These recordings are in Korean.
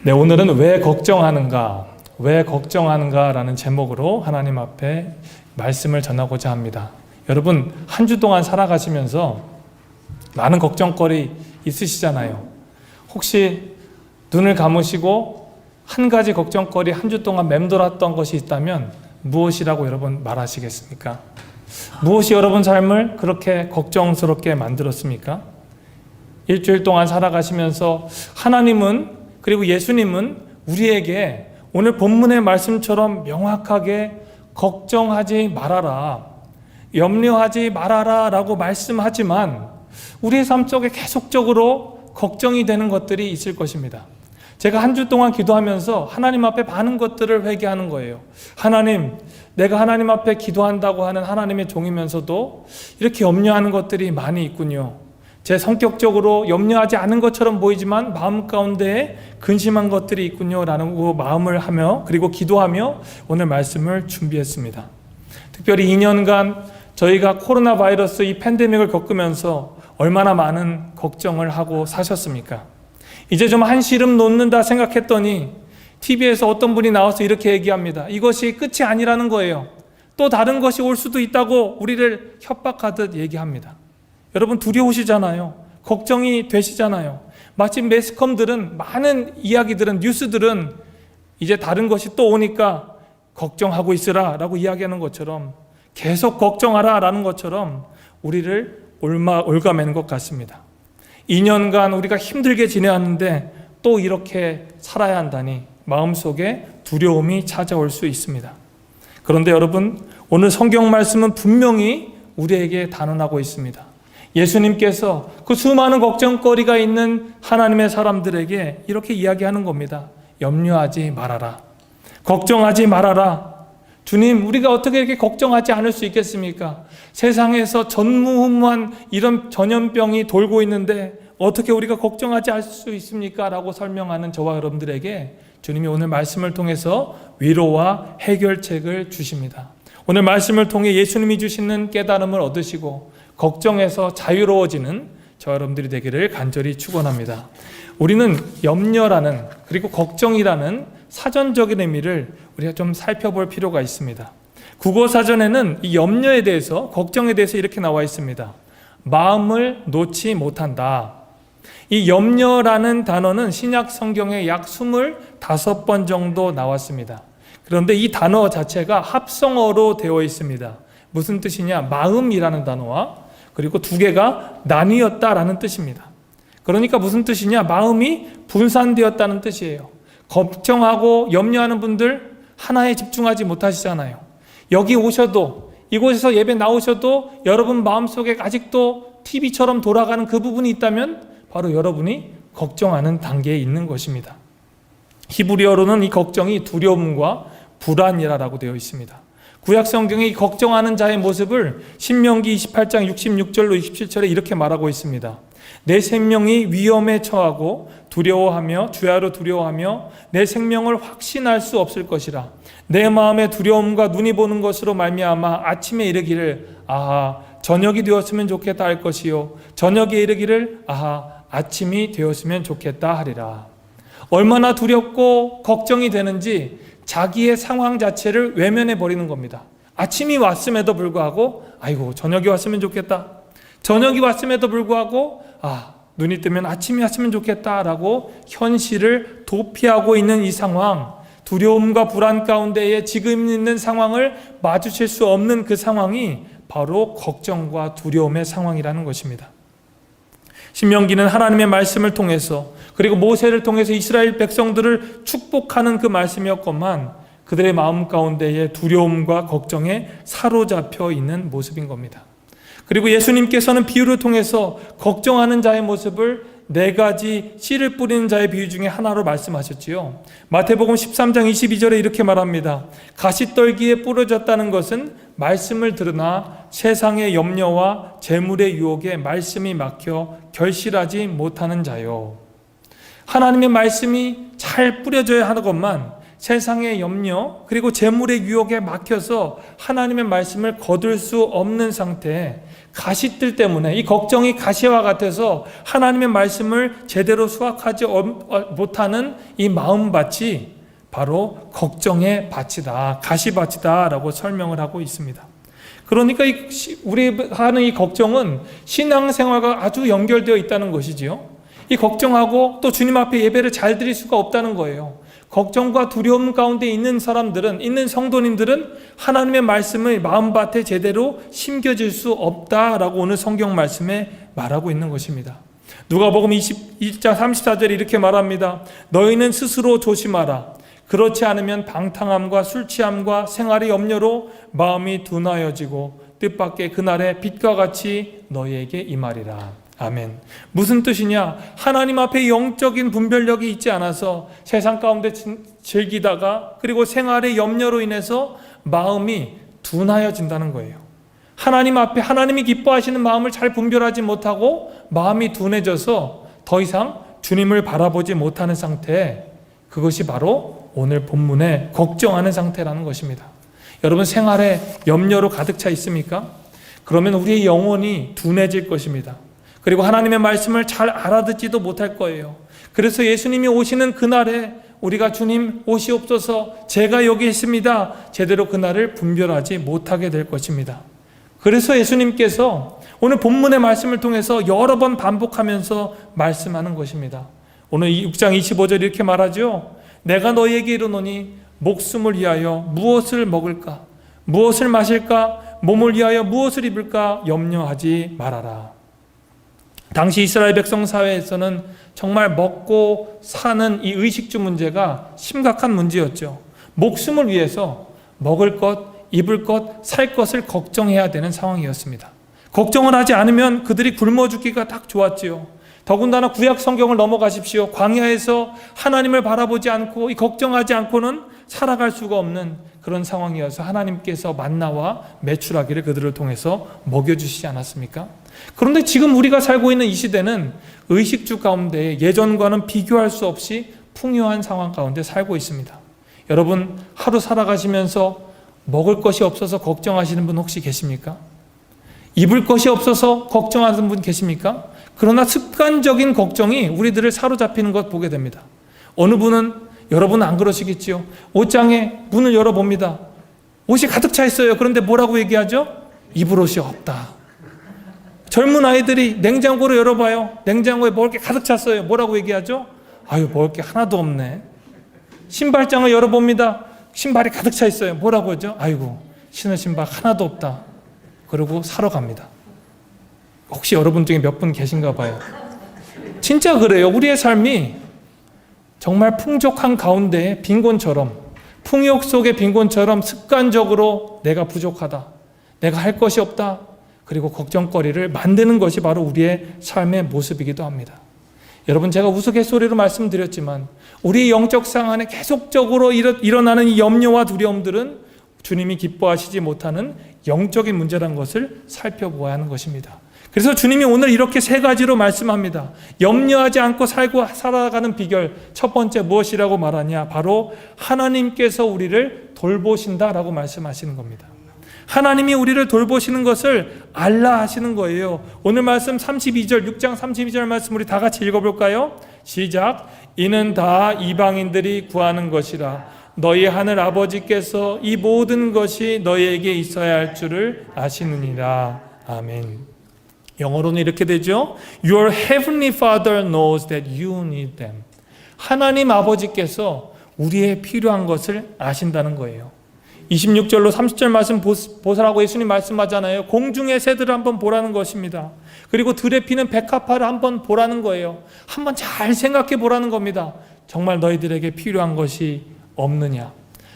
네, 오늘은 왜 걱정하는가? 왜 걱정하는가? 라는 제목으로 하나님 앞에 말씀을 전하고자 합니다. 여러분, 한 주 동안 살아가시면서 많은 걱정거리 있으시잖아요. 혹시 눈을 감으시고 한 가지 걱정거리 한 주 동안 맴돌았던 것이 있다면 무엇이라고 여러분 말하시겠습니까? 무엇이 여러분 삶을 그렇게 걱정스럽게 만들었습니까? 일주일 동안 살아가시면서 하나님은, 그리고 예수님은 우리에게 오늘 본문의 말씀처럼 명확하게 걱정하지 말아라, 염려하지 말아라 라고 말씀하지만 우리의 삶 속에 계속적으로 걱정이 되는 것들이 있을 것입니다. 제가 한 주 동안 기도하면서 하나님 앞에 많은 것들을 회개하는 거예요. 하나님, 내가 하나님 앞에 기도한다고 하는 하나님의 종이면서도 이렇게 염려하는 것들이 많이 있군요. 제 성격적으로 염려하지 않은 것처럼 보이지만 마음 가운데에 근심한 것들이 있군요 라는 마음을 하며, 그리고 기도하며 오늘 말씀을 준비했습니다. 특별히 2년간 저희가 코로나 바이러스 이 팬데믹을 겪으면서 얼마나 많은 걱정을 하고 사셨습니까? 이제 좀 한시름 놓는다 생각했더니 TV에서 어떤 분이 나와서 이렇게 얘기합니다. 이것이 끝이 아니라는 거예요. 또 다른 것이 올 수도 있다고 우리를 협박하듯 얘기합니다. 여러분, 두려우시잖아요. 걱정이 되시잖아요. 마치 매스컴들은, 많은 이야기들은, 뉴스들은 이제 다른 것이 또 오니까 걱정하고 있으라 라고 이야기하는 것처럼, 계속 걱정하라 라는 것처럼 우리를 올가매는 것 같습니다. 2년간 우리가 힘들게 지내왔는데 또 이렇게 살아야 한다니 마음속에 두려움이 찾아올 수 있습니다. 그런데 여러분, 오늘 성경 말씀은 분명히 우리에게 단언하고 있습니다. 예수님께서 그 수많은 걱정거리가 있는 하나님의 사람들에게 이렇게 이야기하는 겁니다. 염려하지 말아라. 걱정하지 말아라. 주님, 우리가 어떻게 이렇게 걱정하지 않을 수 있겠습니까? 세상에서 전무후무한 이런 전염병이 돌고 있는데 어떻게 우리가 걱정하지 않을 수 있습니까? 라고 설명하는 저와 여러분들에게 주님이 오늘 말씀을 통해서 위로와 해결책을 주십니다. 오늘 말씀을 통해 예수님이 주시는 깨달음을 얻으시고 걱정에서 자유로워지는 저 여러분들이 되기를 간절히 축원합니다. 우리는 염려라는, 그리고 걱정이라는 사전적인 의미를 우리가 좀 살펴볼 필요가 있습니다. 국어사전에는 이 염려에 대해서, 걱정에 대해서 이렇게 나와 있습니다. 마음을 놓지 못한다. 이 염려라는 단어는 신약 성경에 약 25번 정도 나왔습니다. 그런데 이 단어 자체가 합성어로 되어 있습니다. 무슨 뜻이냐? 마음이라는 단어와 그리고 두 개가 나뉘었다라는 뜻입니다. 그러니까 무슨 뜻이냐? 마음이 분산되었다는 뜻이에요. 걱정하고 염려하는 분들 하나에 집중하지 못하시잖아요. 여기 오셔도, 이곳에서 예배 나오셔도 여러분 마음속에 아직도 TV처럼 돌아가는 그 부분이 있다면 바로 여러분이 걱정하는 단계에 있는 것입니다. 히브리어로는 이 걱정이 두려움과 불안이라고 되어 있습니다. 구약 성경에 이 걱정하는 자의 모습을 신명기 28장 66절로 67절에 이렇게 말하고 있습니다. 내 생명이 위험에 처하고 두려워하며 주야로 두려워하며 내 생명을 확신할 수 없을 것이라. 내 마음의 두려움과 눈이 보는 것으로 말미암아 아침에 이르기를 아하 저녁이 되었으면 좋겠다 할 것이요 저녁에 이르기를 아하 아침이 되었으면 좋겠다 하리라. 얼마나 두렵고 걱정이 되는지 자기의 상황 자체를 외면해 버리는 겁니다. 아침이 왔음에도 불구하고 아이고 저녁이 왔으면 좋겠다. 저녁이 왔음에도 불구하고 눈이 뜨면 아침이 왔으면 좋겠다라고 현실을 도피하고 있는 이 상황, 두려움과 불안 가운데에 지금 있는 상황을 마주칠 수 없는 그 상황이 바로 걱정과 두려움의 상황이라는 것입니다. 신명기는 하나님의 말씀을 통해서, 그리고 모세를 통해서 이스라엘 백성들을 축복하는 그 말씀이었건만 그들의 마음 가운데에 두려움과 걱정에 사로잡혀 있는 모습인 겁니다. 그리고 예수님께서는 비유를 통해서 걱정하는 자의 모습을 4가지 씨를 뿌리는 자의 비유 중에 하나로 말씀하셨지요. 마태복음 13장 22절에 이렇게 말합니다. 가시떨기에 뿌려졌다는 것은 말씀을 들으나 세상의 염려와 재물의 유혹에 말씀이 막혀 결실하지 못하는 자요. 하나님의 말씀이 잘 뿌려져야 하는 것만, 세상의 염려 그리고 재물의 유혹에 막혀서 하나님의 말씀을 거둘 수 없는 상태에 가시들 때문에 이 걱정이 가시와 같아서 하나님의 말씀을 제대로 수확하지 못하는 이 마음밭이 바로 걱정의 밭이다, 가시밭이다 라고 설명을 하고 있습니다. 그러니까 우리 하는 이 걱정은 신앙생활과 아주 연결되어 있다는 것이지요. 이 걱정하고 또 주님 앞에 예배를 잘 드릴 수가 없다는 거예요. 걱정과 두려움 가운데 있는 사람들은, 있는 성도님들은 하나님의 말씀을 마음밭에 제대로 심겨질 수 없다라고 오늘 성경 말씀에 말하고 있는 것입니다. 누가복음 22장 34절에 이렇게 말합니다. 너희는 스스로 조심하라. 그렇지 않으면 방탕함과 술취함과 생활의 염려로 마음이 둔하여지고 뜻밖의 그날에 빛과 같이 너희에게 임하리라. 아멘. 무슨 뜻이냐? 하나님 앞에 영적인 분별력이 있지 않아서 세상 가운데 즐기다가 그리고 생활의 염려로 인해서 마음이 둔하여진다는 거예요. 하나님 앞에 하나님이 기뻐하시는 마음을 잘 분별하지 못하고 마음이 둔해져서 더 이상 주님을 바라보지 못하는 상태, 그것이 바로 오늘 본문의 걱정하는 상태라는 것입니다. 여러분, 생활에 염려로 가득 차 있습니까? 그러면 우리의 영혼이 둔해질 것입니다. 그리고 하나님의 말씀을 잘 알아듣지도 못할 거예요. 그래서 예수님이 오시는 그날에 우리가 주님 오시옵소서, 제가 여기 있습니다, 제대로 그날을 분별하지 못하게 될 것입니다. 그래서 예수님께서 오늘 본문의 말씀을 통해서 여러 번 반복하면서 말씀하는 것입니다. 오늘 6장 25절 이렇게 말하죠. 내가 너희에게 이르노니 목숨을 위하여 무엇을 먹을까, 무엇을 마실까, 몸을 위하여 무엇을 입을까 염려하지 말아라. 당시 이스라엘 백성 사회에서는 정말 먹고 사는 이 의식주 문제가 심각한 문제였죠. 목숨을 위해서 먹을 것, 입을 것, 살 것을 걱정해야 되는 상황이었습니다. 걱정을 하지 않으면 그들이 굶어 죽기가 딱 좋았지요. 더군다나 구약 성경을 넘어가십시오. 광야에서 하나님을 바라보지 않고 걱정하지 않고는 살아갈 수가 없는 그런 상황이어서 하나님께서 만나와 메추라기를 그들을 통해서 먹여주시지 않았습니까? 그런데 지금 우리가 살고 있는 이 시대는 의식주 가운데 예전과는 비교할 수 없이 풍요한 상황 가운데 살고 있습니다. 여러분, 하루 살아가시면서 먹을 것이 없어서 걱정하시는 분 혹시 계십니까? 입을 것이 없어서 걱정하는 분 계십니까? 그러나 습관적인 걱정이 우리들을 사로잡히는 것 보게 됩니다. 어느 분은, 여러분은 안 그러시겠지요? 옷장에 문을 열어봅니다. 옷이 가득 차 있어요. 그런데 뭐라고 얘기하죠? 입을 옷이 없다. 젊은 아이들이 냉장고를 열어봐요. 냉장고에 먹을 게 가득 찼어요. 뭐라고 얘기하죠? 아유, 먹을 게 하나도 없네. 신발장을 열어봅니다. 신발이 가득 차 있어요. 뭐라고 하죠? 아이고, 신을 신발 하나도 없다. 그러고 사러 갑니다. 혹시 여러분 중에 몇 분 계신가 봐요. 진짜 그래요. 우리의 삶이 정말 풍족한 가운데 빈곤처럼, 풍욕 속의 빈곤처럼 습관적으로 내가 부족하다, 내가 할 것이 없다, 그리고 걱정거리를 만드는 것이 바로 우리의 삶의 모습이기도 합니다. 여러분, 제가 우스갯소리로 말씀드렸지만 우리의 영적 상황에 계속적으로 일어나는 이 염려와 두려움들은 주님이 기뻐하시지 못하는 영적인 문제라는 것을 살펴보아야 하는 것입니다. 그래서 주님이 오늘 이렇게 세 가지로 말씀합니다. 염려하지 않고 살아가는 비결, 첫 번째 무엇이라고 말하냐? 바로 하나님께서 우리를 돌보신다라고 말씀하시는 겁니다. 하나님이 우리를 돌보시는 것을 알라 하시는 거예요. 오늘 말씀 32절, 6장 32절 말씀 우리 다 같이 읽어볼까요? 시작. 이는 다 이방인들이 구하는 것이라 너희 하늘 아버지께서 이 모든 것이 너희에게 있어야 할 줄을 아시느니라. 아멘. 영어로는 이렇게 되죠. Your heavenly Father knows that you need them. 하나님 아버지께서 우리의 필요한 것을 아신다는 거예요. 26절로 30절 말씀 보라고 예수님 말씀하잖아요. 공중의 새들을 한번 보라는 것입니다. 그리고 들에 피는 백합화를 한번 보라는 거예요. 한번 잘 생각해 보라는 겁니다. 정말 너희들에게 필요한 것이 없느냐?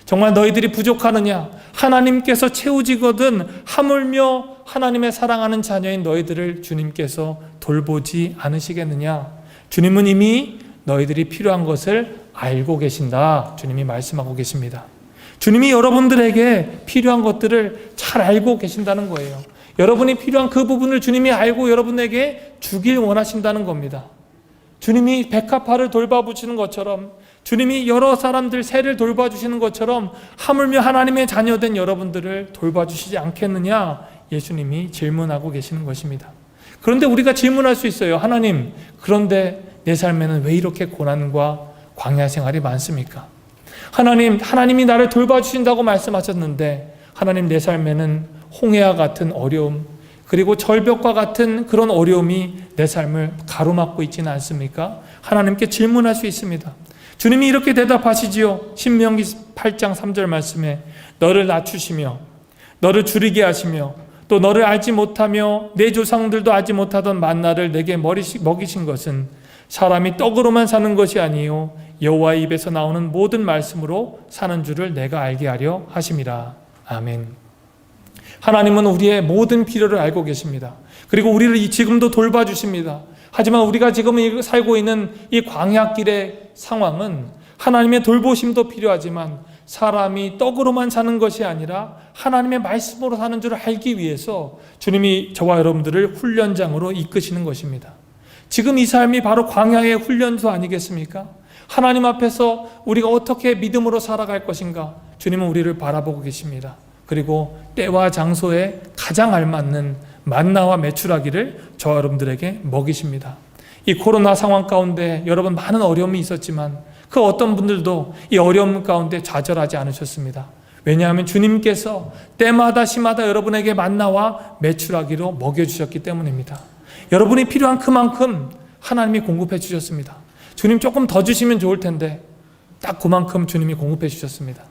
정말 너희들이 부족하느냐? 하나님께서 채우지거든 하물며 하나님의 사랑하는 자녀인 너희들을 주님께서 돌보지 않으시겠느냐? 주님은 이미 너희들이 필요한 것을 알고 계신다. 주님이 말씀하고 계십니다. 주님이 여러분들에게 필요한 것들을 잘 알고 계신다는 거예요. 여러분이 필요한 그 부분을 주님이 알고 여러분에게 주길 원하신다는 겁니다. 주님이 백합화를 돌봐주시는 것처럼, 주님이 여러 사람들 새를 돌봐주시는 것처럼 하물며 하나님의 자녀된 여러분들을 돌봐주시지 않겠느냐, 예수님이 질문하고 계시는 것입니다. 그런데 우리가 질문할 수 있어요. 하나님, 그런데 내 삶에는 왜 이렇게 고난과 광야 생활이 많습니까? 하나님이 나를 돌봐주신다고 말씀하셨는데 하나님, 내 삶에는 홍해와 같은 어려움, 그리고 절벽과 같은 그런 어려움이 내 삶을 가로막고 있지는 않습니까? 하나님께 질문할 수 있습니다. 주님이 이렇게 대답하시지요. 신명기 8장 3절 말씀에 너를 낮추시며 너를 줄이게 하시며 또 너를 알지 못하며 내 조상들도 알지 못하던 만나를 내게 먹이신 것은 사람이 떡으로만 사는 것이 아니요 여호와의 입에서 나오는 모든 말씀으로 사는 줄을 내가 알게 하려 하심이라. 아멘. 하나님은 우리의 모든 필요를 알고 계십니다. 그리고 우리를 지금도 돌봐주십니다. 하지만 우리가 지금 살고 있는 이 광야길의 상황은 하나님의 돌보심도 필요하지만 사람이 떡으로만 사는 것이 아니라 하나님의 말씀으로 사는 줄 알기 위해서 주님이 저와 여러분들을 훈련장으로 이끄시는 것입니다. 지금 이 삶이 바로 광야의 훈련소 아니겠습니까? 하나님 앞에서 우리가 어떻게 믿음으로 살아갈 것인가, 주님은 우리를 바라보고 계십니다. 그리고 때와 장소에 가장 알맞는 만나와 메추라기를 저와 여러분들에게 먹이십니다. 이 코로나 상황 가운데 여러분 많은 어려움이 있었지만 그 어떤 분들도 이 어려움 가운데 좌절하지 않으셨습니다. 왜냐하면 주님께서 때마다 시마다 여러분에게 만나와 메추라기로 먹여주셨기 때문입니다. 여러분이 필요한 그만큼 하나님이 공급해 주셨습니다. 주님 조금 더 주시면 좋을 텐데 딱 그만큼 주님이 공급해 주셨습니다.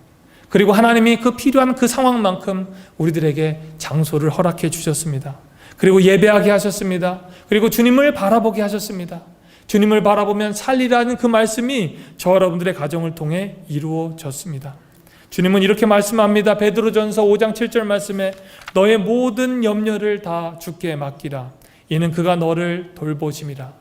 그리고 하나님이 그 필요한 그 상황만큼 우리들에게 장소를 허락해 주셨습니다. 그리고 예배하게 하셨습니다. 그리고 주님을 바라보게 하셨습니다. 주님을 바라보면 살리라는 그 말씀이 저와 여러분들의 가정을 통해 이루어졌습니다. 주님은 이렇게 말씀합니다. 베드로전서 5장 7절 말씀에 너의 모든 염려를 다 주께 맡기라. 이는 그가 너를 돌보심이라.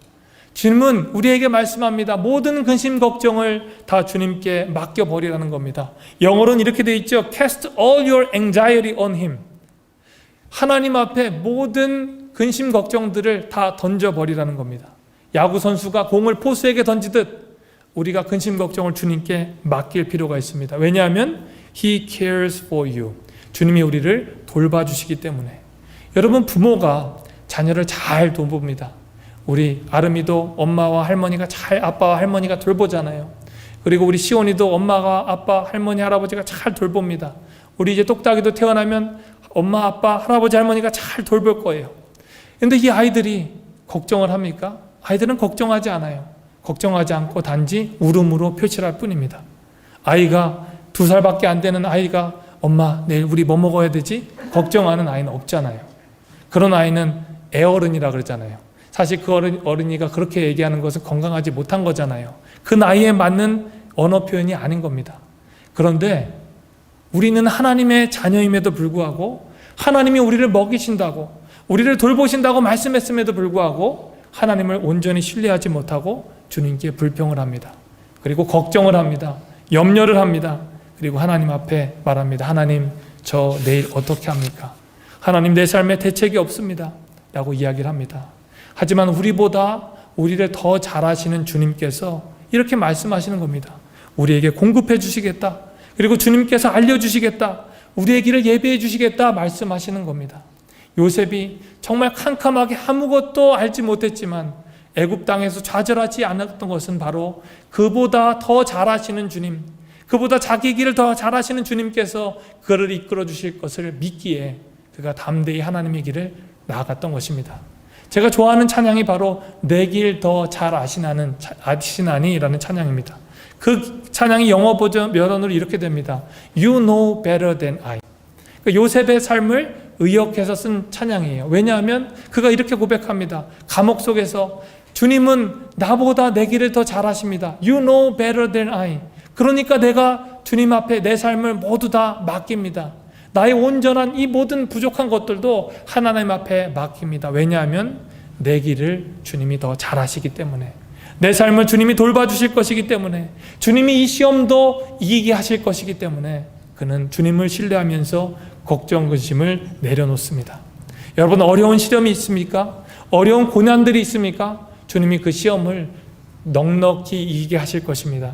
주님은 우리에게 말씀합니다. 모든 근심 걱정을 다 주님께 맡겨버리라는 겁니다. 영어로는 이렇게 되어 있죠. Cast all your anxiety on him. 하나님 앞에 모든 근심 걱정들을 다 던져버리라는 겁니다. 야구 선수가 공을 포수에게 던지듯 우리가 근심 걱정을 주님께 맡길 필요가 있습니다. 왜냐하면 He cares for you. 주님이 우리를 돌봐주시기 때문에. 여러분, 부모가 자녀를 잘 돌봅니다. 우리 아름이도 엄마와 할머니가 아빠와 할머니가 돌보잖아요. 그리고 우리 시온이도 엄마가 아빠, 할머니, 할아버지가 잘 돌봅니다. 우리 이제 똑딱이도 태어나면 엄마, 아빠, 할아버지, 할머니가 잘 돌볼 거예요. 그런데 이 아이들이 걱정을 합니까? 아이들은 걱정하지 않아요. 걱정하지 않고 단지 울음으로 표출할 뿐입니다. 아이가 2살밖에 안 되는 아이가 엄마, 내일 우리 뭐 먹어야 되지? 걱정하는 아이는 없잖아요. 그런 아이는 애어른이라 그러잖아요. 사실 그 어른이가 그렇게 얘기하는 것은 건강하지 못한 거잖아요. 그 나이에 맞는 언어 표현이 아닌 겁니다. 그런데 우리는 하나님의 자녀임에도 불구하고 하나님이 우리를 먹이신다고, 우리를 돌보신다고 말씀했음에도 불구하고 하나님을 온전히 신뢰하지 못하고 주님께 불평을 합니다. 그리고 걱정을 합니다. 염려를 합니다. 그리고 하나님 앞에 말합니다. 하나님, 저 내일 어떻게 합니까? 하나님, 내 삶에 대책이 없습니다. 라고 이야기를 합니다. 하지만 우리보다 우리를 더 잘 아시는 주님께서 이렇게 말씀하시는 겁니다. 우리에게 공급해 주시겠다. 그리고 주님께서 알려주시겠다. 우리의 길을 예배해 주시겠다 말씀하시는 겁니다. 요셉이 정말 캄캄하게 아무것도 알지 못했지만 애굽 땅에서 좌절하지 않았던 것은 바로 그보다 더 잘 아시는 주님, 그보다 자기 길을 더 잘 아시는 주님께서 그를 이끌어 주실 것을 믿기에 그가 담대히 하나님의 길을 나아갔던 것입니다. 제가 좋아하는 찬양이 바로 내 길 더 잘 아시나니라는 찬양입니다. 그 찬양이 영어 버전 면언으로 이렇게 됩니다. You know better than I. 요셉의 삶을 의역해서 쓴 찬양이에요. 왜냐하면 그가 이렇게 고백합니다. 감옥 속에서 주님은 나보다 내 길을 더 잘 아십니다. You know better than I. 그러니까 내가 주님 앞에 내 삶을 모두 다 맡깁니다. 나의 온전한 이 모든 부족한 것들도 하나님 앞에 맡깁니다. 왜냐하면 내 길을 주님이 더 잘 아시기 때문에, 내 삶을 주님이 돌봐주실 것이기 때문에, 주님이 이 시험도 이기게 하실 것이기 때문에 그는 주님을 신뢰하면서 걱정, 근심을 내려놓습니다. 여러분, 어려운 시험이 있습니까? 어려운 고난들이 있습니까? 주님이 그 시험을 넉넉히 이기게 하실 것입니다.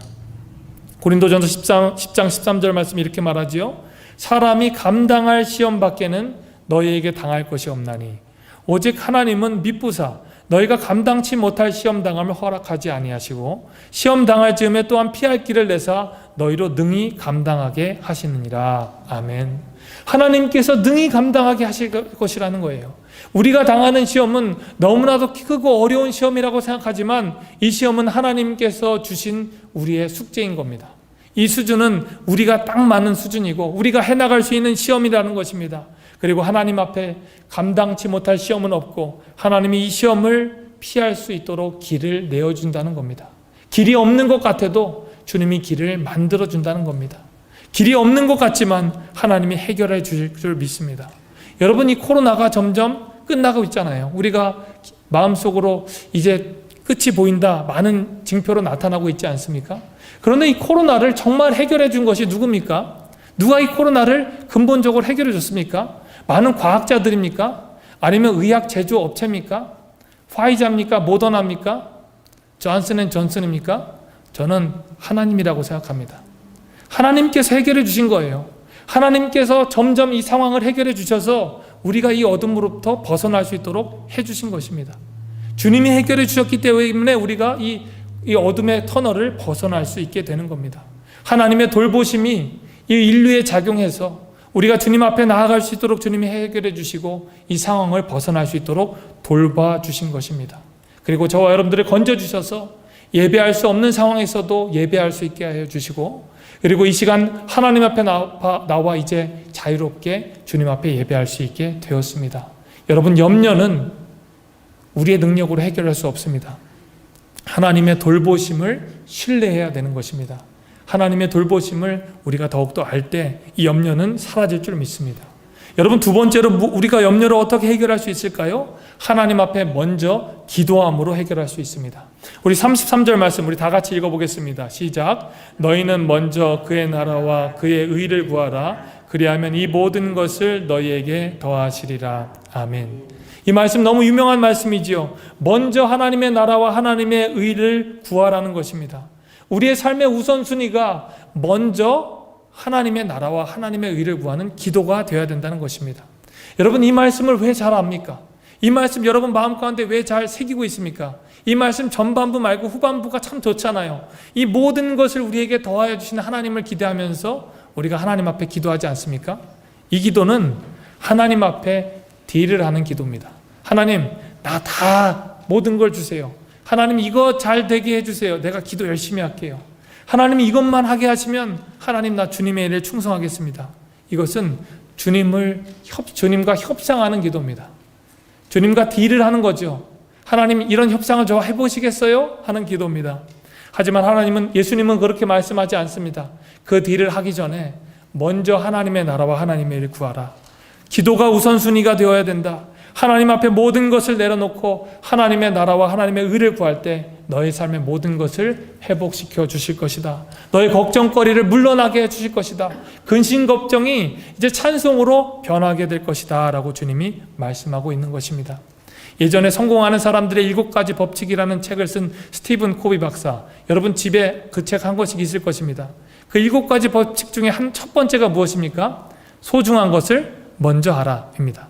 고린도전서 10장 13절 말씀 이렇게 말하지요. 사람이 감당할 시험 밖에는 너희에게 당할 것이 없나니 오직 하나님은 미쁘사 너희가 감당치 못할 시험 당함을 허락하지 아니하시고 시험 당할 즈음에 또한 피할 길을 내사 너희로 능히 감당하게 하시느니라. 아멘. 하나님께서 능히 감당하게 하실 것이라는 거예요. 우리가 당하는 시험은 너무나도 크고 어려운 시험이라고 생각하지만 이 시험은 하나님께서 주신 우리의 숙제인 겁니다. 이 수준은 우리가 딱 맞는 수준이고 우리가 해나갈 수 있는 시험이라는 것입니다. 그리고 하나님 앞에 감당치 못할 시험은 없고 하나님이 이 시험을 피할 수 있도록 길을 내어준다는 겁니다. 길이 없는 것 같아도 주님이 길을 만들어준다는 겁니다. 길이 없는 것 같지만 하나님이 해결해 주실 줄 믿습니다. 여러분, 이 코로나가 점점 끝나고 있잖아요. 우리가 마음속으로 이제 끝이 보인다, 많은 징표로 나타나고 있지 않습니까? 그런데 이 코로나를 정말 해결해 준 것이 누굽니까? 누가 이 코로나를 근본적으로 해결해 줬습니까? 많은 과학자들입니까? 아니면 의학 제조업체입니까? 화이자입니까? 모더나입니까? 존슨앤존슨입니까? 저는 하나님이라고 생각합니다. 하나님께서 해결해 주신 거예요. 하나님께서 점점 이 상황을 해결해 주셔서 우리가 이 어둠으로부터 벗어날 수 있도록 해주신 것입니다. 주님이 해결해 주셨기 때문에 우리가 이 어둠의 터널을 벗어날 수 있게 되는 겁니다. 하나님의 돌보심이 이 인류에 작용해서 우리가 주님 앞에 나아갈 수 있도록 주님이 해결해 주시고 이 상황을 벗어날 수 있도록 돌봐주신 것입니다. 그리고 저와 여러분들을 건져주셔서 예배할 수 없는 상황에서도 예배할 수 있게 하여 주시고, 그리고 이 시간 하나님 앞에 나와 이제 자유롭게 주님 앞에 예배할 수 있게 되었습니다. 여러분, 염려는 우리의 능력으로 해결할 수 없습니다. 하나님의 돌보심을 신뢰해야 되는 것입니다. 하나님의 돌보심을 우리가 더욱더 알 때 이 염려는 사라질 줄 믿습니다. 여러분, 두 번째로 우리가 염려를 어떻게 해결할 수 있을까요? 하나님 앞에 먼저 기도함으로 해결할 수 있습니다. 우리 33절 말씀 우리 다 같이 읽어보겠습니다. 시작. 너희는 먼저 그의 나라와 그의 의를 구하라. 그리하면 이 모든 것을 너희에게 더하시리라. 아멘. 이 말씀 너무 유명한 말씀이지요. 먼저 하나님의 나라와 하나님의 의를 구하라는 것입니다. 우리의 삶의 우선순위가 먼저 하나님의 나라와 하나님의 의를 구하는 기도가 되어야 된다는 것입니다. 여러분, 이 말씀을 왜 잘 압니까? 이 말씀 여러분 마음 가운데 왜 잘 새기고 있습니까? 이 말씀 전반부 말고 후반부가 참 좋잖아요. 이 모든 것을 우리에게 더하여 주시는 하나님을 기대하면서 우리가 하나님 앞에 기도하지 않습니까? 이 기도는 하나님 앞에 딜을 하는 기도입니다. 하나님, 나 다 모든 걸 주세요. 하나님, 이거 잘 되게 해주세요. 내가 기도 열심히 할게요. 하나님이 이것만 하게 하시면 하나님, 나 주님의 일에 충성하겠습니다. 이것은 주님과 협상하는 기도입니다. 주님과 딜을 하는 거죠. 하나님, 이런 협상을 저와 해보시겠어요? 하는 기도입니다. 하지만 예수님은 그렇게 말씀하지 않습니다. 그 딜을 하기 전에 먼저 하나님의 나라와 하나님의 일을 구하라. 기도가 우선순위가 되어야 된다. 하나님 앞에 모든 것을 내려놓고 하나님의 나라와 하나님의 의를 구할 때 너의 삶의 모든 것을 회복시켜 주실 것이다. 너의 걱정거리를 물러나게 해 주실 것이다. 근심 걱정이 이제 찬송으로 변하게 될 것이다 라고 주님이 말씀하고 있는 것입니다. 예전에 성공하는 사람들의 7가지 법칙이라는 책을 쓴 스티븐 코비 박사, 여러분 집에 그 책 한 권씩 있을 것입니다. 그 7가지 법칙 중에 첫 번째가 무엇입니까? 소중한 것을 먼저 하라입니다.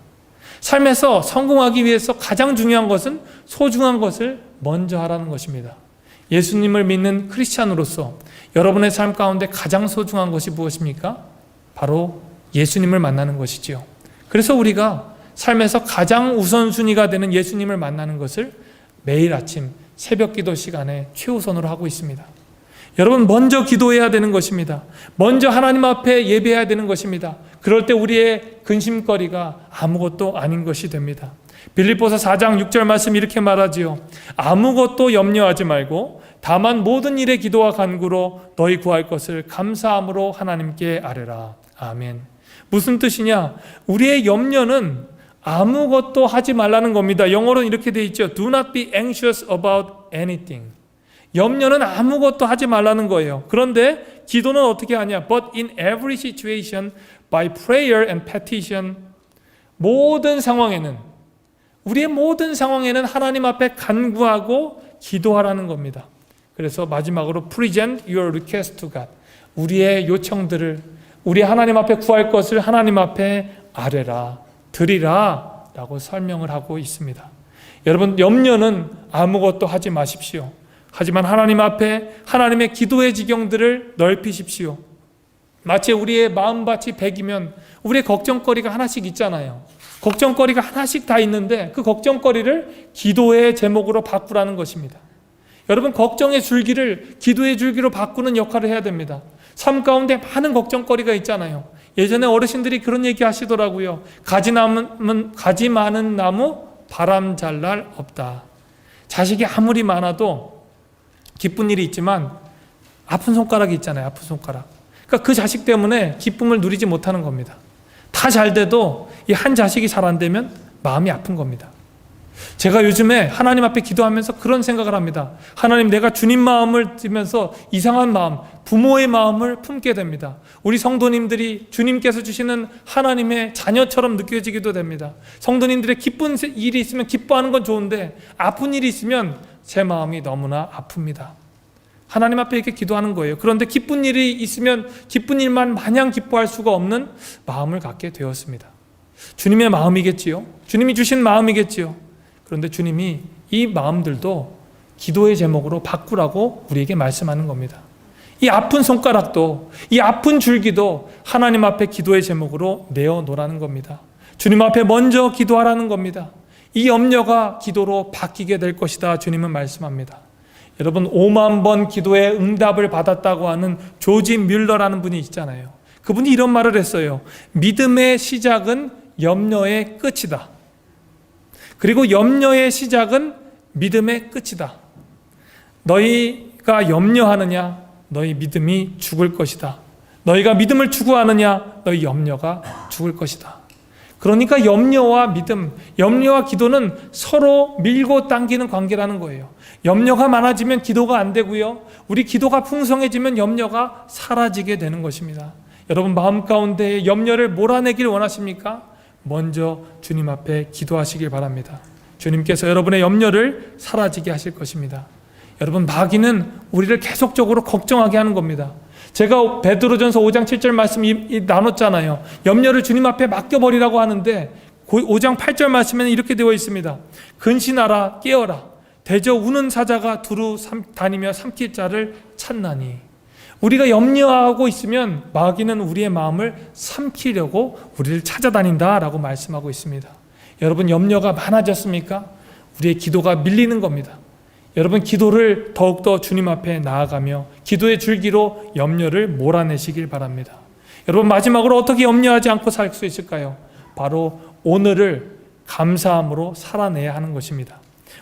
삶에서 성공하기 위해서 가장 중요한 것은 소중한 것을 먼저 하라는 것입니다. 예수님을 믿는 크리스찬으로서 여러분의 삶 가운데 가장 소중한 것이 무엇입니까? 바로 예수님을 만나는 것이지요. 그래서 우리가 삶에서 가장 우선순위가 되는 예수님을 만나는 것을 매일 아침 새벽 기도 시간에 최우선으로 하고 있습니다. 여러분, 먼저 기도해야 되는 것입니다. 먼저 하나님 앞에 예배해야 되는 것입니다. 그럴 때 우리의 근심거리가 아무것도 아닌 것이 됩니다. 빌립보서 4장 6절 말씀 이렇게 말하지요. 아무것도 염려하지 말고 다만 모든 일에 기도와 간구로 너희 구할 것을 감사함으로 하나님께 아뢰라. 아멘. 무슨 뜻이냐? 우리의 염려는 아무것도 하지 말라는 겁니다. 영어로는 이렇게 돼 있죠. Do not be anxious about anything. 염려는 아무것도 하지 말라는 거예요. 그런데 기도는 어떻게 하냐? But in every situation, by prayer and petition, 우리의 모든 상황에는 하나님 앞에 간구하고 기도하라는 겁니다. 그래서 마지막으로 present your request to God. 우리의 요청들을, 우리 하나님 앞에 구할 것을 하나님 앞에 아뢰라, 드리라 라고 설명을 하고 있습니다. 여러분, 염려는 아무것도 하지 마십시오. 하지만 하나님 앞에 하나님의 기도의 지경들을 넓히십시오. 마치 우리의 마음밭이 100이면 우리의 걱정거리가 하나씩 있잖아요. 걱정거리가 하나씩 다 있는데 그 걱정거리를 기도의 제목으로 바꾸라는 것입니다. 여러분, 걱정의 줄기를 기도의 줄기로 바꾸는 역할을 해야 됩니다. 삶 가운데 많은 걱정거리가 있잖아요. 예전에 어르신들이 그런 얘기 하시더라고요. 가지 많은 나무 바람 잘 날 없다. 자식이 아무리 많아도 기쁜 일이 있지만 아픈 손가락이 있잖아요. 아픈 손가락. 그러니까 그 자식 때문에 기쁨을 누리지 못하는 겁니다. 다 잘 돼도 이 한 자식이 잘 안 되면 마음이 아픈 겁니다. 제가 요즘에 하나님 앞에 기도하면서 그런 생각을 합니다. 하나님, 내가 주님 마음을 들면서 이상한 마음, 부모의 마음을 품게 됩니다. 우리 성도님들이 주님께서 주시는 하나님의 자녀처럼 느껴지기도 됩니다. 성도님들의 기쁜 일이 있으면 기뻐하는 건 좋은데 아픈 일이 있으면 제 마음이 너무나 아픕니다. 하나님 앞에 이렇게 기도하는 거예요. 그런데 기쁜 일이 있으면 기쁜 일만 마냥 기뻐할 수가 없는 마음을 갖게 되었습니다. 주님의 마음이겠지요. 주님이 주신 마음이겠지요. 그런데 주님이 이 마음들도 기도의 제목으로 바꾸라고 우리에게 말씀하는 겁니다. 이 아픈 손가락도, 이 아픈 줄기도 하나님 앞에 기도의 제목으로 내어놓으라는 겁니다. 주님 앞에 먼저 기도하라는 겁니다. 이 염려가 기도로 바뀌게 될 것이다, 주님은 말씀합니다. 여러분, 5만 번 기도에 응답을 받았다고 하는 조지 뮬러라는 분이 있잖아요. 그분이 이런 말을 했어요. 믿음의 시작은 염려의 끝이다. 그리고 염려의 시작은 믿음의 끝이다. 너희가 염려하느냐, 너희 믿음이 죽을 것이다. 너희가 믿음을 추구하느냐, 너희 염려가 죽을 것이다. 그러니까 염려와 믿음, 염려와 기도는 서로 밀고 당기는 관계라는 거예요. 염려가 많아지면 기도가 안 되고요. 우리 기도가 풍성해지면 염려가 사라지게 되는 것입니다. 여러분, 마음 가운데 염려를 몰아내길 원하십니까? 먼저 주님 앞에 기도하시길 바랍니다. 주님께서 여러분의 염려를 사라지게 하실 것입니다. 여러분, 마귀는 우리를 계속적으로 걱정하게 하는 겁니다. 제가 베드로전서 5장 7절 말씀 나눴잖아요. 염려를 주님 앞에 맡겨버리라고 하는데 5장 8절 말씀에는 이렇게 되어 있습니다. 근신하라, 깨어라. 대저 우는 사자가 두루 다니며 삼킬 자를 찾나니. 우리가 염려하고 있으면 마귀는 우리의 마음을 삼키려고 우리를 찾아다닌다라고 말씀하고 있습니다. 여러분, 염려가 많아졌습니까? 우리의 기도가 밀리는 겁니다. 여러분, 기도를 더욱더 주님 앞에 나아가며 기도의 줄기로 염려를 몰아내시길 바랍니다. 여러분, 마지막으로 어떻게 염려하지 않고 살 수 있을까요? 바로 오늘을 감사함으로 살아내야 하는 것입니다.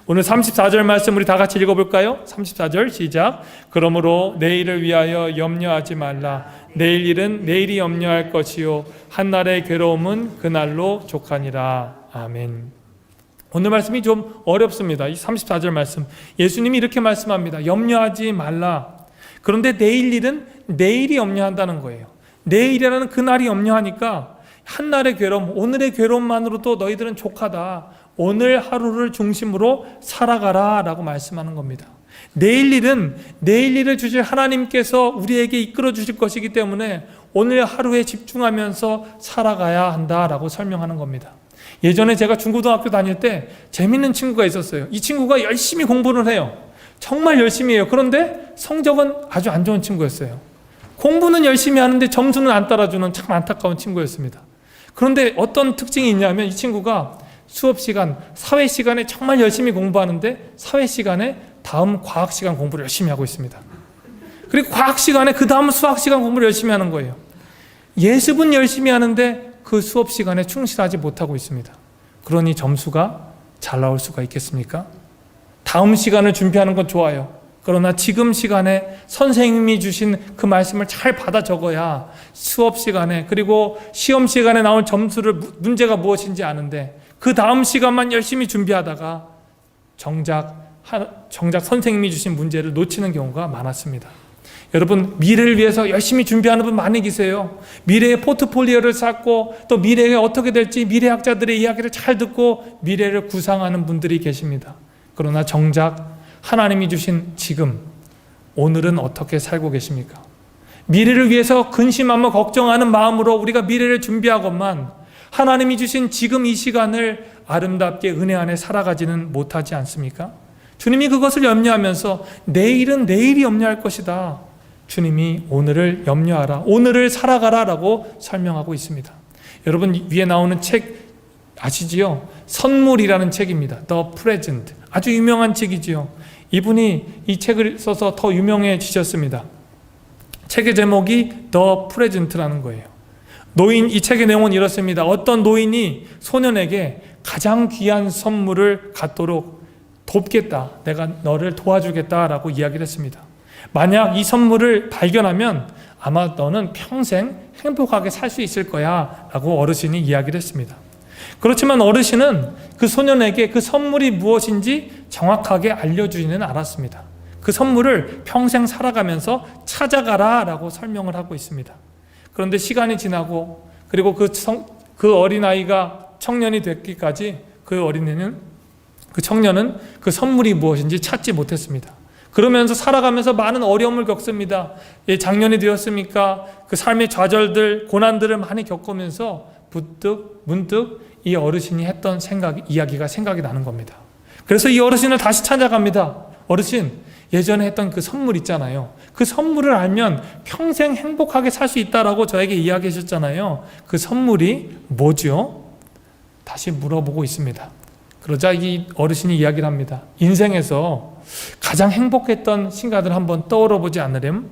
오늘 34절 말씀 우리 다 같이 읽어볼까요? 34절 시작. 그러므로 내일을 위하여 염려하지 말라. 내일 일은 내일이 염려할 것이요 한날의 괴로움은 그날로 족하니라. 아멘. 오늘 말씀이 좀 어렵습니다. 이 34절 말씀, 예수님이 이렇게 말씀합니다. 염려하지 말라. 그런데 내일 일은 내일이 염려한다는 거예요. 내일이라는 그날이 염려하니까 한날의 괴로움, 오늘의 괴로움만으로도 너희들은 족하다. 오늘 하루를 중심으로 살아가라 라고 말씀하는 겁니다. 내일 일을 주실 하나님께서 우리에게 이끌어 주실 것이기 때문에 오늘 하루에 집중하면서 살아가야 한다라고 설명하는 겁니다. 예전에 제가 중고등학교 다닐 때 재밌는 친구가 있었어요. 이 친구가 열심히 공부를 해요. 정말 열심히 해요. 그런데 성적은 아주 안 좋은 친구였어요. 공부는 열심히 하는데 점수는 안 따라주는 참 안타까운 친구였습니다. 그런데 어떤 특징이 있냐면 이 친구가 수업 시간, 사회 시간에 정말 열심히 공부하는데 사회 시간에 다음 과학 시간 공부를 열심히 하고 있습니다. 그리고 과학 시간에 그 다음 수학 시간 공부를 열심히 하는 거예요. 예습은 열심히 하는데 그 수업 시간에 충실하지 못하고 있습니다. 그러니 점수가 잘 나올 수가 있겠습니까? 다음 시간을 준비하는 건 좋아요. 그러나 지금 시간에 선생님이 주신 그 말씀을 잘 받아 적어야 수업 시간에, 그리고 시험 시간에 나올 점수를, 문제가 무엇인지 아는데 그 다음 시간만 열심히 준비하다가 정작 선생님이 주신 문제를 놓치는 경우가 많았습니다. 여러분, 미래를 위해서 열심히 준비하는 분 많이 계세요. 미래의 포트폴리오를 쌓고 또 미래가 어떻게 될지 미래학자들의 이야기를 잘 듣고 미래를 구상하는 분들이 계십니다. 그러나 정작 하나님이 주신 지금, 오늘은 어떻게 살고 계십니까? 미래를 위해서 근심하며 걱정하는 마음으로 우리가 미래를 준비하건만 하나님이 주신 지금 이 시간을 아름답게 은혜 안에 살아가지는 못하지 않습니까? 주님이 그것을 염려하면서 내일은 내일이 염려할 것이다. 주님이 오늘을 염려하라, 오늘을 살아가라 라고 설명하고 있습니다. 여러분, 위에 나오는 책 아시지요? 선물이라는 책입니다. The Present. 아주 유명한 책이지요. 이분이 이 책을 써서 더 유명해지셨습니다. 책의 제목이 The Present라는 거예요. 이 책의 내용은 이렇습니다. 어떤 노인이 소년에게 가장 귀한 선물을 갖도록 돕겠다, 내가 너를 도와주겠다라고 이야기를 했습니다. 만약 이 선물을 발견하면 아마 너는 평생 행복하게 살 수 있을 거야 라고 어르신이 이야기를 했습니다. 그렇지만 어르신은 그 소년에게 그 선물이 무엇인지 정확하게 알려주지는 않았습니다. 그 선물을 평생 살아가면서 찾아가라 라고 설명을 하고 있습니다. 그런데 시간이 지나고 그리고 그 어린아이가 청년이 됐기까지 그 청년은 그 선물이 무엇인지 찾지 못했습니다. 그러면서 살아가면서 많은 어려움을 겪습니다. 장년이 되었습니까? 그 삶의 좌절들, 고난들을 많이 겪으면서 문득 이 어르신이 했던 이야기가 생각이 나는 겁니다. 그래서 이 어르신을 다시 찾아갑니다. 어르신, 예전에 했던 그 선물 있잖아요. 그 선물을 알면 평생 행복하게 살 수 있다라고 저에게 이야기하셨잖아요. 그 선물이 뭐죠? 다시 물어보고 있습니다. 그러자 이 어르신이 이야기를 합니다. 인생에서 가장 행복했던 순간을 한번 떠올려 보지 않으렴?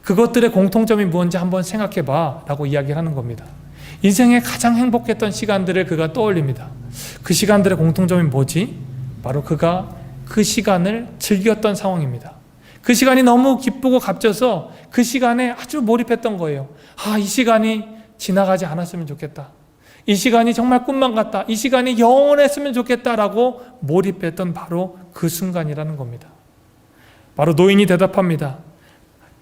그것들의 공통점이 무엇인지 한번 생각해봐 라고 이야기를 하는 겁니다. 인생의 가장 행복했던 시간들을 그가 떠올립니다. 그 시간들의 공통점이 뭐지? 바로 그가 그 시간을 즐겼던 상황입니다. 그 시간이 너무 기쁘고 값져서 그 시간에 아주 몰입했던 거예요. 이 시간이 지나가지 않았으면 좋겠다. 이 시간이 정말 꿈만 같다. 이 시간이 영원했으면 좋겠다라고 몰입했던 바로 그 순간이라는 겁니다. 바로 노인이 대답합니다.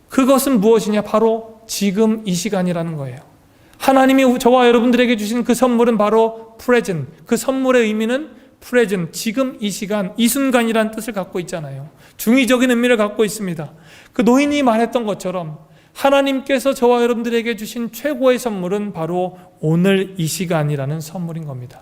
그것은 무엇이냐? 바로 지금 이 시간이라는 거예요. 하나님이 저와 여러분들에게 주신 그 선물은 바로 present. 그 선물의 의미는 present, 지금 이 시간, 이 순간이라는 뜻을 갖고 있잖아요. 중의적인 의미를 갖고 있습니다. 그 노인이 말했던 것처럼 하나님께서 저와 여러분들에게 주신 최고의 선물은 바로 오늘 이 시간이라는 선물인 겁니다.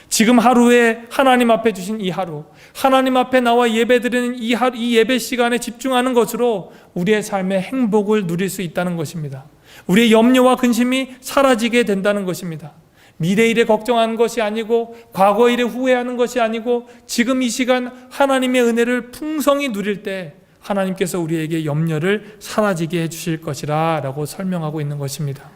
지금 하루에 하나님 앞에 주신 이 하루, 하나님 앞에 나와 예배드리는 이 예배 시간에 집중하는 것으로 우리의 삶의 행복을 누릴 수 있다는 것입니다. 우리의 염려와 근심이 사라지게 된다는 것입니다. 미래 일에 걱정하는 것이 아니고 과거 일에 후회하는 것이 아니고 지금 이 시간 하나님의 은혜를 풍성히 누릴 때 하나님께서 우리에게 염려를 사라지게 해주실 것이라 라고 설명하고 있는 것입니다.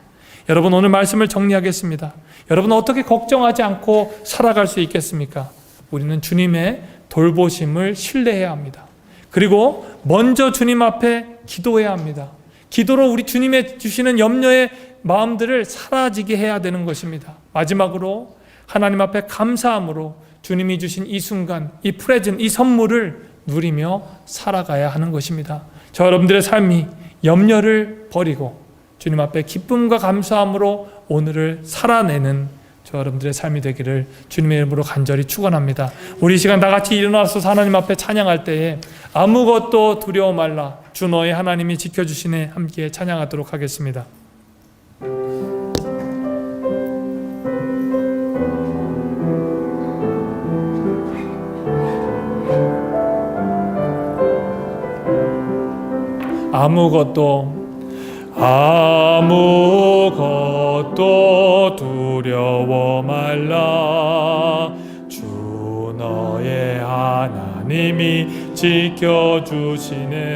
여러분, 오늘 말씀을 정리하겠습니다. 여러분, 어떻게 걱정하지 않고 살아갈 수 있겠습니까? 우리는 주님의 돌보심을 신뢰해야 합니다. 그리고 먼저 주님 앞에 기도해야 합니다. 기도로 우리 주님의 주시는 염려의 마음들을 사라지게 해야 되는 것입니다. 마지막으로 하나님 앞에 감사함으로 주님이 주신 이 순간, 이 프레젠트, 이 선물을 누리며 살아가야 하는 것입니다. 저 여러분들의 삶이 염려를 버리고 주님 앞에 기쁨과 감사함으로 오늘을 살아내는 저 여러분들의 삶이 되기를 주님의 이름으로 간절히 축원합니다. 우리 이 시간 다 같이 일어나서 하나님 앞에 찬양할 때에 아무것도 두려워 말라, 주 너의 하나님이 지켜주시네, 함께 찬양하도록 하겠습니다. 아무것도 두려워 말라, 주 너의 하나님이 지켜주시네.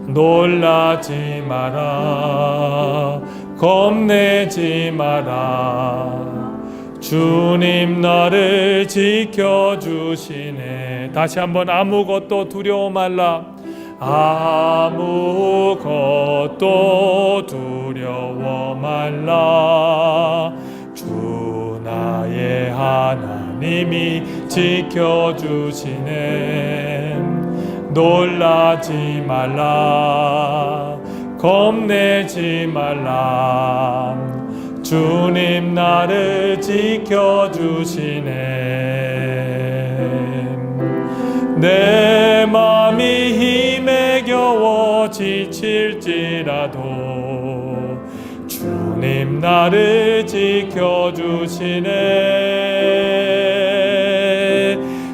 놀라지 마라, 겁내지 마라, 주님 너를 지켜주시네. 다시 한번 아무것도 두려워 말라, 아무것도 두려워 말라, 주 나의 하나님이 지켜주시네. 놀라지 말라, 겁내지 말라, 주님 나를 지켜주시네. 내 맘이 힘에 어려워 지칠지라도 주님 나를 지켜주시네.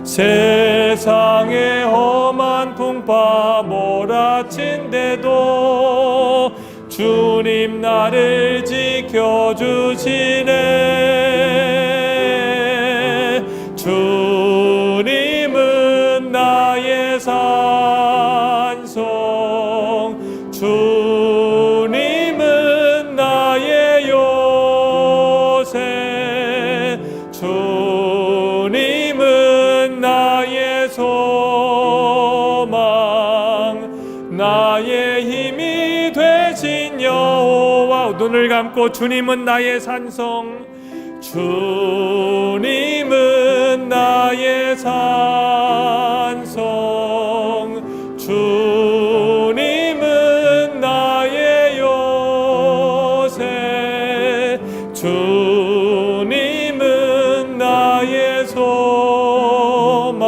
세상에 험한 풍파 몰아친데도 주님 나를 지켜주시네. 주님은 나의 산성, 주님은 나의 요새, 주님은 나의 소망, 나의 힘이 되신 여호와. 눈을 감고 주님은 나의 산성, 주님은 나의 산성, 주님은 나의 요새, 주님은 나의 소망,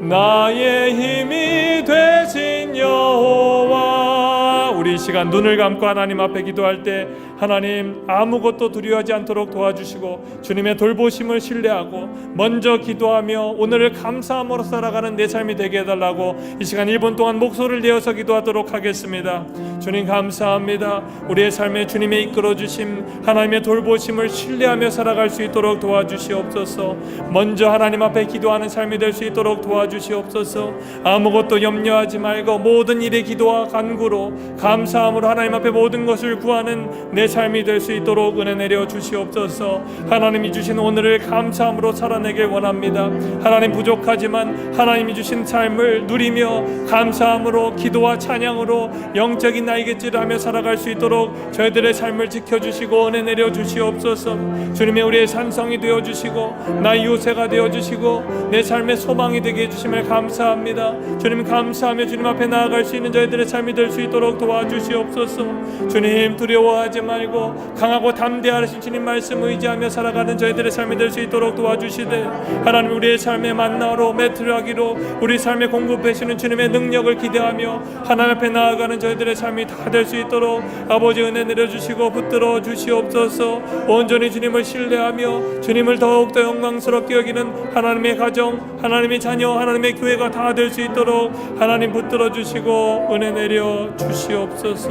나의 힘이 되신 여호와. 우리 이 시간 눈을 감고 하나님 앞에 기도할 때 하나님 아무것도 두려워하지 않도록 도와주시고 주님의 돌보심을 신뢰하고 먼저 기도하며 오늘을 감사함으로 살아가는 내 삶이 되게 해달라고 이 시간 1분 동안 목소리를 내어서 기도하도록 하겠습니다. 주님 감사합니다. 우리의 삶에 주님의 이끌어주심, 하나님의 돌보심을 신뢰하며 살아갈 수 있도록 도와주시옵소서. 먼저 하나님 앞에 기도하는 삶이 될 수 있도록 도와주시옵소서. 아무것도 염려하지 말고 모든 일에 기도와 간구로 감사함으로 하나님 앞에 모든 것을 구하는 내 삶이 될 수 있도록 은혜 내려 주시옵소서. 하나님이 주신 오늘을 감사함으로 살아내길 원합니다. 하나님 부족하지만 하나님이 주신 삶을 누리며 감사함으로 기도와 찬양으로 영적인 날갯짓을 하며 살아갈 수 있도록 저희들의 삶을 지켜주시고 은혜 내려 주시옵소서. 주님의 우리의 산성이 되어주시고 나의 요새가 되어주시고 내 삶의 소망이 되게 해주심을 감사합니다. 주님 감사하며 주님 앞에 나아갈 수 있는 저희들의 삶이 될 수 있도록 도와주시옵소서. 주님 두려워하지 말고 강하고 담대하신 주님 말씀 의지하며 살아가는 저희들의 삶이 될 수 있도록 도와주시되 하나님 우리의 삶의 만나로 매트하기로 우리 삶에 공급하시는 주님의 능력을 기대하며 하나님 앞에 나아가는 저희들의 삶이 다 될 수 있도록 아버지 은혜 내려주시고 붙들어 주시옵소서. 온전히 주님을 신뢰하며 주님을 더욱더 영광스럽게 여기는 하나님의 가정, 하나님의 자녀, 하나님의 교회가 다 될 수 있도록 하나님 붙들어 주시고 은혜 내려 주시옵소서.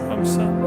감사합니다.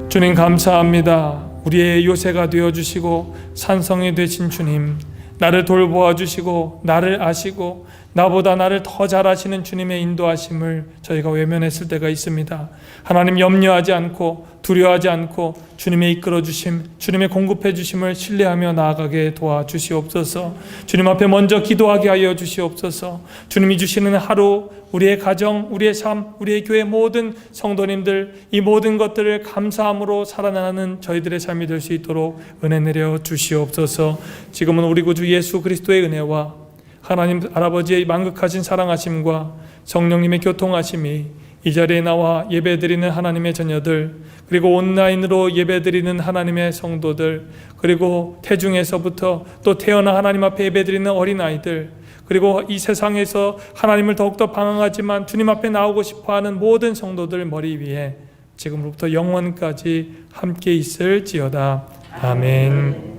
주님 감사합니다. 우리의 요새가 되어주시고 산성이 되신 주님, 나를 돌보아 주시고 나를 아시고 나보다 나를 더 잘 아시는 주님의 인도하심을 저희가 외면했을 때가 있습니다. 하나님 염려하지 않고 두려워하지 않고 주님의 이끌어 주심, 주님의 공급해 주심을 신뢰하며 나아가게 도와주시옵소서. 주님 앞에 먼저 기도하게 하여 주시옵소서. 주님이 주시는 하루, 우리의 가정, 우리의 삶, 우리의 교회 모든 성도님들 이 모든 것들을 감사함으로 살아나가는 저희들의 삶이 될 수 있도록 은혜 내려 주시옵소서. 지금은 우리 구주 예수 그리스도의 은혜와 하나님 할아버지의 만극하신 사랑하심과 성령님의 교통하심이 이 자리에 나와 예배드리는 하나님의 자녀들, 그리고 온라인으로 예배드리는 하나님의 성도들, 그리고 태중에서부터 또 태어나 하나님 앞에 예배드리는 어린아이들, 그리고 이 세상에서 하나님을 더욱더 방황하지만 주님 앞에 나오고 싶어하는 모든 성도들 머리 위에 지금부터 영원까지 함께 있을지어다. 아멘.